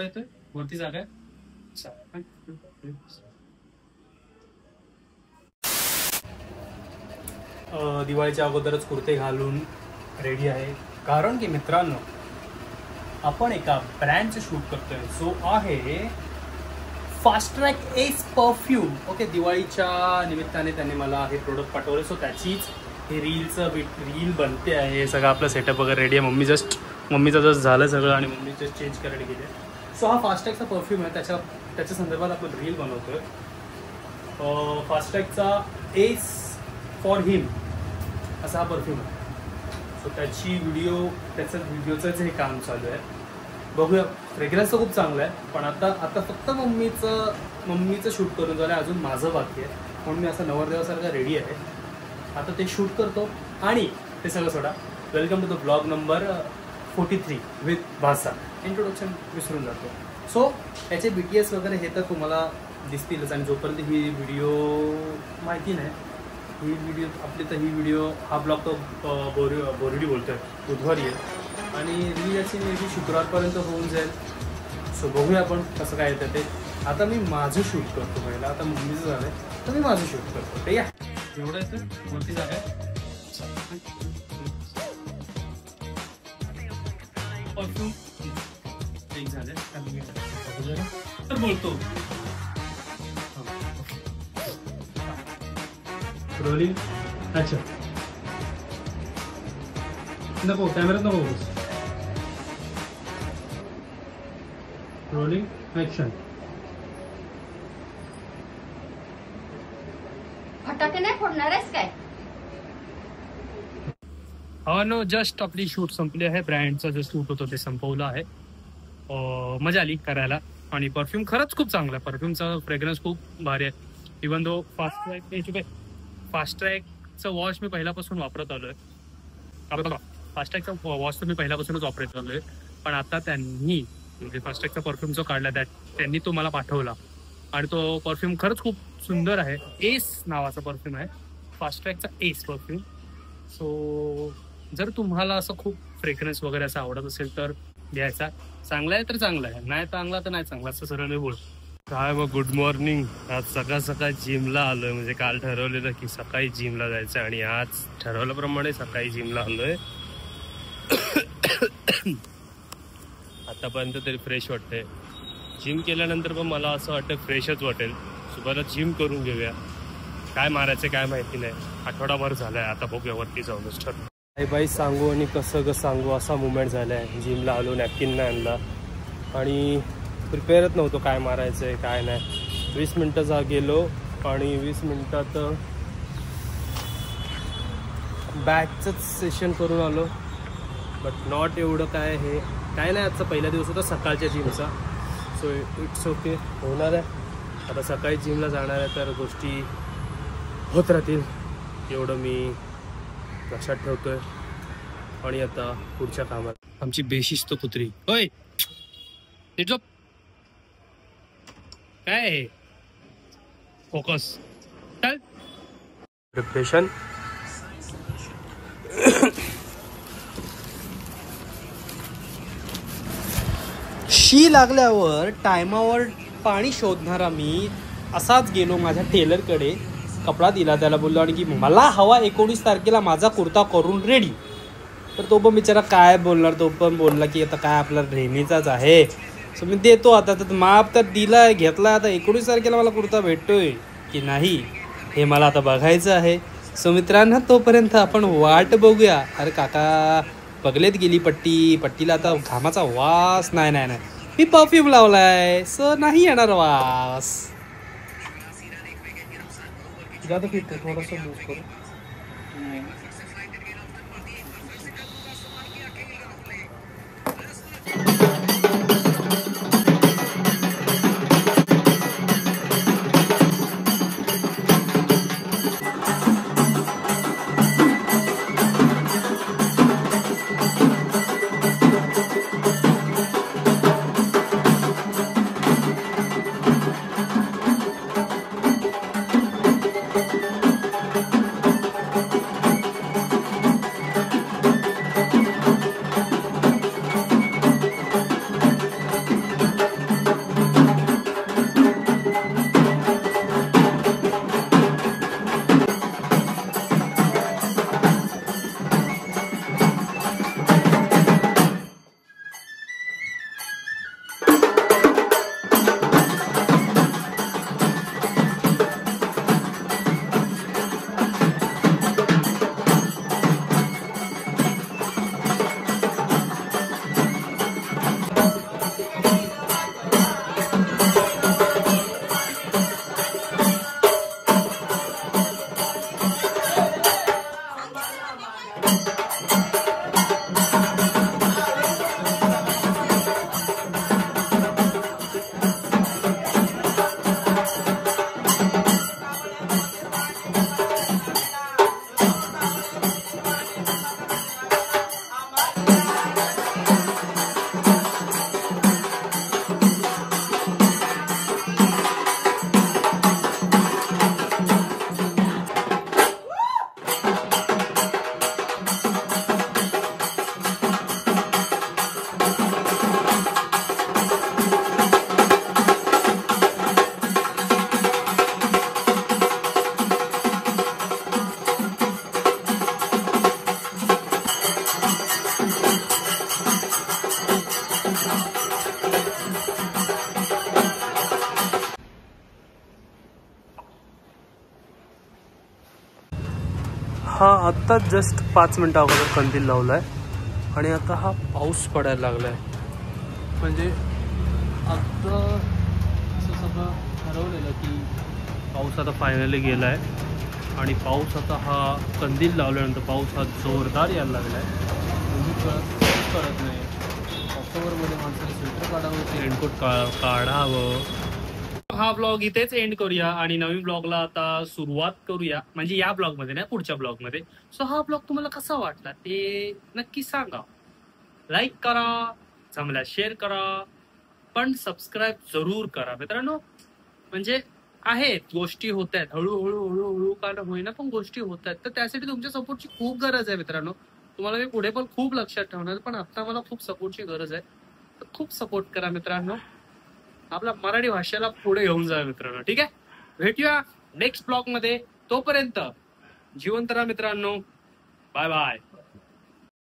येतोय वरती जागा आहे. दिवाळीच्या अगोदरच कुर्ते घालून रेडी आहे, कारण की मित्रांनो आपण एका ब्रँडचं शूट करतोय जो आहे fast track S perfume. Okay, दिवाळीच्या निमित्ताने त्यांनी मला हे प्रोडक्ट पाठवले, सो त्याचीच हे रील बनते आहे. हे सगळं आपलं सेटअप वगैरे रेडी आहे. मम्मीचं जस्ट झालं सगळं आणि मम्मी जस्ट चेंज करायला गेले. सो हा फास्टॅगचा परफ्यूम आहे, त्याच्या संदर्भात आपण रील बनवतोय. फास्टॅगचा एस फॉर हिम असा हा परफ्यूम आहे. सो त्याचं व्हिडिओचं हे काम चालू आहे. बघूया. फ्रेग्रन्स तर खूप चांगलं आहे, पण आता फक्त मम्मीचं शूट करून झालं, अजून माझं बाकी आहे. म्हणून मी असं नवरदेवासारखा रेडी आहे. आता ते शूट करतो आणि ते सगळं सोडा. Welcome to the blog number 43 with Bhasha. Introduction विसरून जातो. सो याचे BTS वगैरे हे तर तुम्हाला दिसतीलच, आणि जोपर्यंत ही व्हिडिओ माहिती नाही, ही व्हिडिओ हा ब्लॉग तो बोरडी बोलतोय बुधवारी आहे, आणि रील याची मे बी शुक्रवारपर्यंत होऊन जाईल. सो बघूया आपण कसं काय येतं ते. आता मी माझं शूट करतो पहिला. आता मम्मीचं झालं आहे तर मी माझं शूट करतो. ते या एवढं येतं वरती जागा आहे. परफ्यूम एक झालं तर बोलतो. रोलिंग अच्छा नको, कॅमेरात नको. Rolling action. फटाके नाही फोडणार आहेस काय? हा नो, जस्ट आपली शूट संपली आहे. ब्रँडचं जे शूट होतं ते संपवलं आहे. मजा आली करायला, आणि परफ्यूम खरंच खूप चांगला आहे. परफ्यूमचा फ्रेग्रन्स खूप भारी आहे. इवन दो फास्ट ट्रॅकचं वॉश मी पहिल्यापासून वापरत आलोय. फास्ट ट्रॅकचा वॉश तर मी पहिल्यापासूनच वापरत आलोय, पण आता त्यांनी म्हणजे फास्ट ट्रॅकचा परफ्यूम जो काढला त्यांनी तो मला पाठवला, आणि तो परफ्यूम खरंच खूप सुंदर आहे. एस नावाचा परफ्यूम आहे, फास्ट ट्रॅकचा एस परफ्यूम. सो जर तुम्हाला असं खूप फ्रेग्रन्स वगैरे असं आवडत असेल तर घ्यायचा. चांगला आहे तर चांगला आहे, नाही चांगला तर नाही चांगला, असं सरळ मी बोल. काय मग गुड मॉर्निंग. आज सकाळ जिमला आलोय. म्हणजे काल ठरवलेलं की सकाळी जिमला जायचं, आणि आज ठरवल्याप्रमाणे सकाळी जिमला आलोय. आतापर्यंत तरी फ्रेश वाटतंय. जिम केल्यानंतर पण मला असं वाटतं फ्रेशच वाटेल. सुबह जिम करून घेऊया. काय मारायचं काय माहिती नाही. आठवडाभर झालाय, आता बघूया वरती जाऊनच ठरवू. काय बाई सांगू आणि कसं सांगू असा मुवमेंट झालाय. जिमला आलो, नॅपकिन नाही आणला, आणि प्रिपेअरच नव्हतो काय मारायचं आहे काय नाही. 20 मिनटं गेलो, आणि 20 मिनटात बॅकचंच सेशन करून आलो. बट नॉट एवढं काय काय नाही. आजचा पहिला दिवस होता सकाळच्या जिमचा, सो इट्स ओके, होणार आहे. आता सकाळी जिमला जाणार आहे तर गोष्टी होत राहतील, एवढं मी लक्षात ठेवतोय. आणि आता पुढच्या कामात आमची बेशिस्त कुत्री. होय काय फोकस चल. प्रिपरेशन शी लागल्यावर टायमावर पाणी शोधणारा मी असाच गेलो माझ्या टेलरकडे. कपडा दिला, त्याला बोललो आणि की मला हवा 19 तारखेला माझा कुर्ता करून रेडी. तर तो पण बिचारा काय बोलणार. तो पण बोलला की आता काय आपला नेहमीचाच आहे. सो मी देतो. आता तर माप तर दिलाय, घेतला. आता 19 तारखेला मला कुर्ता भेटतोय की नाही हे मला आता बघायचं आहे. सो मित्रांनो, तोपर्यंत आपण वाट बघूया. अरे काका पगलेत गेली पट्टीला आता घामाचा वास नाही. मी परफ्यूम लावलाय, सो नाही येणार वास. ज्यादा फिट है, थोड़ा सा लूज करो. आत्ता जस्ट 5 मिनटं अगोदर कंदील लावलाय आणि आता हा पाऊस पडायला लागलाय. म्हणजे आता असं सगळं ठरवलेलं की पाऊस आता फायनली गेलाय आणि पाऊस आता हा कंदील लावल्यानंतर पाऊस हा जोरदार यायला लागलाय. म्हणजे कळत नाही. ऑक्टोबरमध्ये माणसाने स्वेटर काढावं, रेनकोट काढावं. हा ब्लॉग इथेच एंड करूया आणि नवीन ब्लॉगला आता सुरुवात करूया. म्हणजे या ब्लॉगमध्ये नाही, पुढच्या ब्लॉगमध्ये. सो हा ब्लॉग तुम्हाला कसा वाटला ते नक्की सांगा. लाईक करा, चांगला शेअर करा, पण सबस्क्राईब जरूर करा मित्रांनो. म्हणजे आहेत गोष्टी होत आहेत, हळूहळू हळूहळू का होईना पण गोष्टी होत आहेत. तर त्यासाठी तुमच्या सपोर्टची खूप गरज आहे मित्रांनो. तुम्हाला मी पुढे पण खूप लक्षात ठेवणार, पण आता मला खूप सपोर्टची गरज आहे. तर खूप सपोर्ट करा मित्रांनो. आपल्या मराठी भाषेला पुढे घेऊन जा मित्रांनो. ठीक आहे, भेटूया नेक्स्ट ब्लॉग मध्ये. तोपर्यंत जिवंत राहा मित्रांनो. Bye bye.